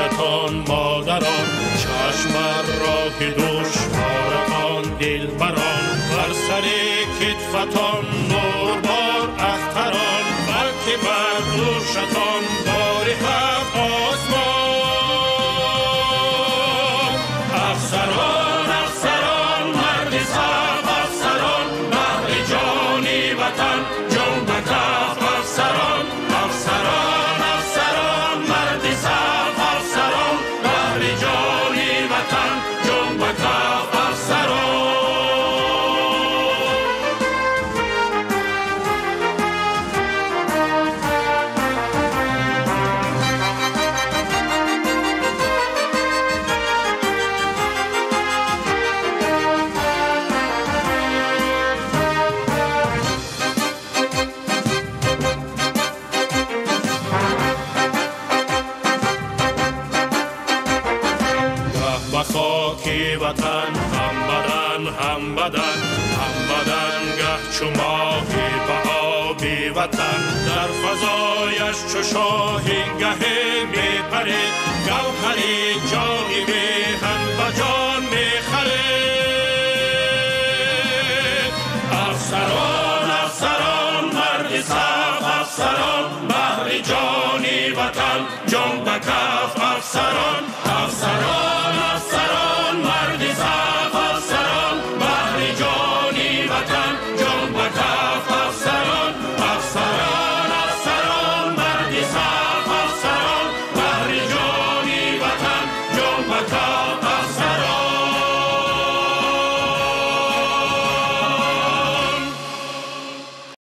پدرتان مادران، چشم بر راه دشوارتان دلبران، بر سر کتفتان نوربار اختران، بلکه بر دوشتان بار هفت آسمان. افسران افسران مرد صف افسران، بهر جانی وطن جان به کف افسران. افسران افسران مرد صف افسران، بهر جانی وطن جان به کف افسران. خاک وطن هم بدن هم بدن هم بدن، گه چو ماه به آب وطن، در فضایش چو شاهین گه می پرید، گوهر جانی میهن و جان می خرید. افسران افسران مرد صف افسران، بهر جانی وطن جان به کف